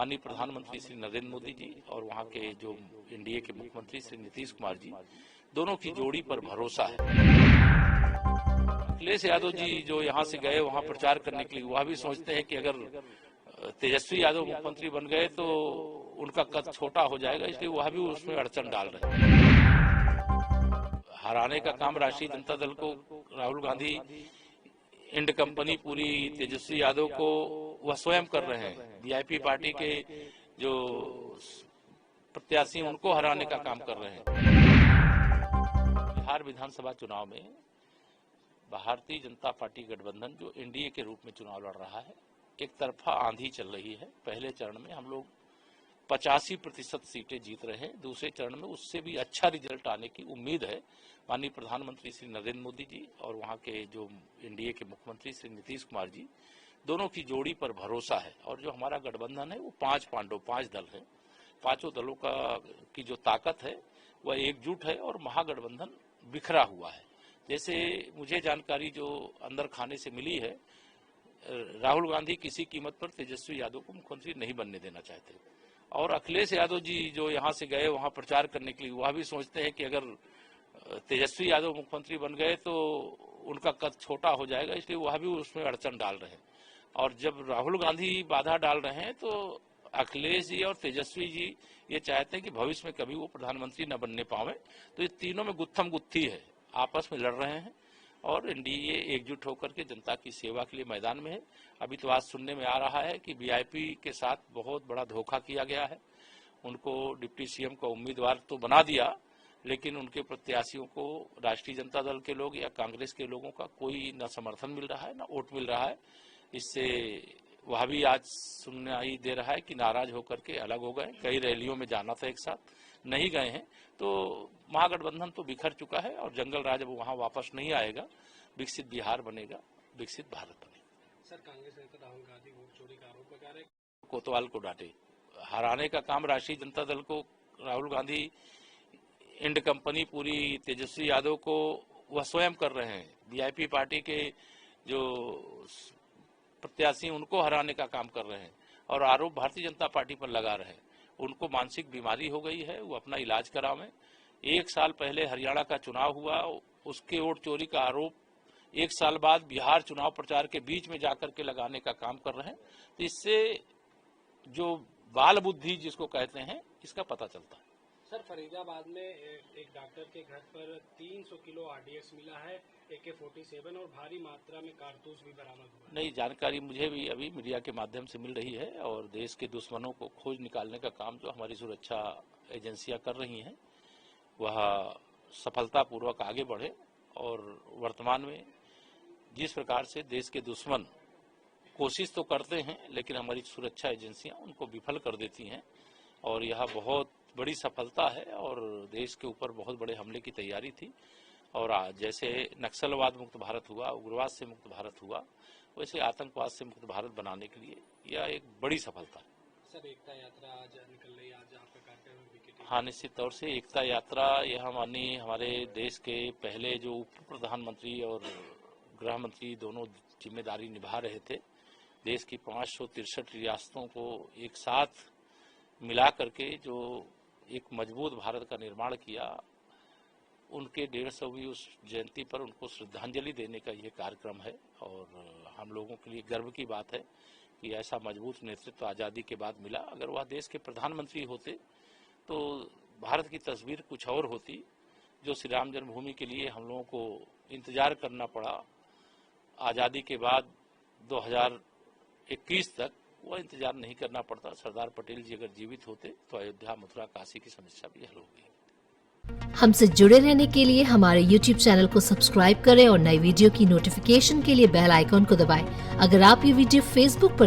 माननीय प्रधानमंत्री श्री नरेंद्र मोदी जी और वहाँ के जो एनडीए के मुख्यमंत्री श्री नीतीश कुमार जी, दोनों की जोड़ी पर भरोसा है। अखिलेश यादव जी जो यहाँ से गए वहाँ प्रचार करने के लिए, वह भी सोचते हैं कि अगर तेजस्वी यादव मुख्यमंत्री बन गए तो उनका कद छोटा हो जाएगा, इसलिए वह भी उसमें अड़चन डाल रहे हैं। हराने का काम राष्ट्रीय जनता दल को, राहुल गांधी इंड कंपनी पूरी तेजस्वी यादव को वह स्वयं कर रहे हैं। वीआईपी पार्टी के जो प्रत्याशी उनको हराने का काम कर रहे हैं। बिहार विधानसभा चुनाव में भारतीय जनता पार्टी गठबंधन जो एनडीए के रूप में चुनाव लड़ रहा है, एक तरफा आंधी चल रही है। पहले चरण में हम लोग 85% सीटें जीत रहे हैं, दूसरे चरण में उससे भी अच्छा रिजल्ट आने की उम्मीद है। माननीय प्रधानमंत्री श्री नरेंद्र मोदी जी और वहाँ के जो एनडीए के मुख्यमंत्री श्री नीतीश कुमार जी, दोनों की जोड़ी पर भरोसा है। और जो हमारा गठबंधन है वो 5 पांडव, 5 दल है। पांचों दलों की जो ताकत है वह एकजुट है और महागठबंधन बिखरा हुआ है। जैसे मुझे जानकारी जो अंदर खाने से मिली है, राहुल गांधी किसी कीमत पर तेजस्वी यादव को मुख्यमंत्री नहीं बनने देना चाहते और अखिलेश यादव जी जो यहाँ से गए वहाँ प्रचार करने के लिए, वह भी सोचते हैं कि अगर तेजस्वी यादव मुख्यमंत्री बन गए तो उनका कद छोटा हो जाएगा, इसलिए वह भी उसमें अड़चन डाल रहे हैं। और जब राहुल गांधी बाधा डाल रहे हैं तो अखिलेश जी और तेजस्वी जी ये चाहते हैं कि भविष्य में कभी वो प्रधानमंत्री न बनने पावे। तो ये तीनों में गुत्थम गुत्थी है, आपस में लड़ रहे हैं और एनडीए एकजुट होकर के जनता की सेवा के लिए मैदान में है। अभी तो आज सुनने में आ रहा है कि वीआईपी के साथ बहुत बड़ा धोखा किया गया है। उनको डिप्टी सीएम का उम्मीदवार तो बना दिया, लेकिन उनके प्रत्याशियों को राष्ट्रीय जनता दल के लोग या कांग्रेस के लोगों का कोई न समर्थन मिल रहा है न वोट मिल रहा है। इससे वह भी आज सुनाई दे रहा है कि नाराज होकर के अलग हो गए। कई रैलियों में जाना था, एक साथ नहीं गए हैं। तो महागठबंधन तो बिखर चुका है और जंगल राज अब वहाँ वापस नहीं आएगा। विकसित बिहार बनेगा, विकसित भारत बनेगा। सर, कांग्रेस नेता राहुल गांधी वोट चोरी का आरोप लगा रहे, कोतवाल को डांटे। हराने का काम राष्ट्रीय जनता दल को, राहुल गांधी इंड कंपनी पूरी तेजस्वी यादव को वह स्वयं कर रहे हैं। वीआईपी पार्टी के जो प्रत्याशी उनको हराने का काम कर रहे हैं और आरोप भारतीय जनता पार्टी पर लगा रहे हैं। उनको मानसिक बीमारी हो गई है, वो अपना इलाज करावें। 1 साल पहले हरियाणा का चुनाव हुआ, उसके वोट चोरी का आरोप 1 साल बाद बिहार चुनाव प्रचार के बीच में जाकर के लगाने का काम कर रहे हैं। तो इससे जो बाल बुद्धि जिसको कहते हैं, इसका पता चलता है। सर, फरीदाबाद में एक डॉक्टर के घर पर 300 किलो आरडीएक्स मिला है, AK-47 और भारी मात्रा में कारतूस भी बरामद हुआ। नई जानकारी मुझे भी अभी मीडिया के माध्यम से मिल रही है और देश के दुश्मनों को खोज निकालने का काम जो हमारी सुरक्षा एजेंसियां कर रही हैं वह सफलतापूर्वक आगे बढ़े। और वर्तमान में जिस प्रकार से देश के दुश्मन कोशिश तो करते हैं, लेकिन हमारी सुरक्षा एजेंसियां उनको विफल कर देती हैं और यह बहुत बड़ी सफलता है। और देश के ऊपर बहुत बड़े हमले की तैयारी थी और जैसे नक्सलवाद मुक्त भारत हुआ, उग्रवाद से मुक्त भारत हुआ, वैसे आतंकवाद से मुक्त भारत बनाने के लिए यह एक बड़ी सफलता है। सर, एकता यात्रा आज निकल रही है, आज आपका कार्यक्रम? हाँ, निश्चित तौर से एकता यात्रा यह माननीय हमारे देश के पहले जो उप प्रधानमंत्री और गृह मंत्री दोनों जिम्मेदारी निभा रहे थे। देश की 563 रियासतों को एक साथ मिला करके जो एक मजबूत भारत का निर्माण किया, उनके 150वीं उस जयंती पर उनको श्रद्धांजलि देने का ये कार्यक्रम है। और हम लोगों के लिए गर्व की बात है कि ऐसा मजबूत नेतृत्व आज़ादी के बाद मिला। अगर वह देश के प्रधानमंत्री होते तो भारत की तस्वीर कुछ और होती। जो श्री राम जन्मभूमि के लिए हम लोगों को इंतजार करना पड़ा आज़ादी के बाद 2021 तक, वो इंतजार नहीं करना पड़ता। सरदार पटेल जी अगर जीवित होते तो अयोध्या, मथुरा, काशी की समस्या भी हल हो गई। हमसे जुड़े रहने के लिए हमारे YouTube चैनल को सब्सक्राइब करें और नई वीडियो की नोटिफिकेशन के लिए बेल आइकॉन को दबाएं। अगर आप ये वीडियो Facebook पर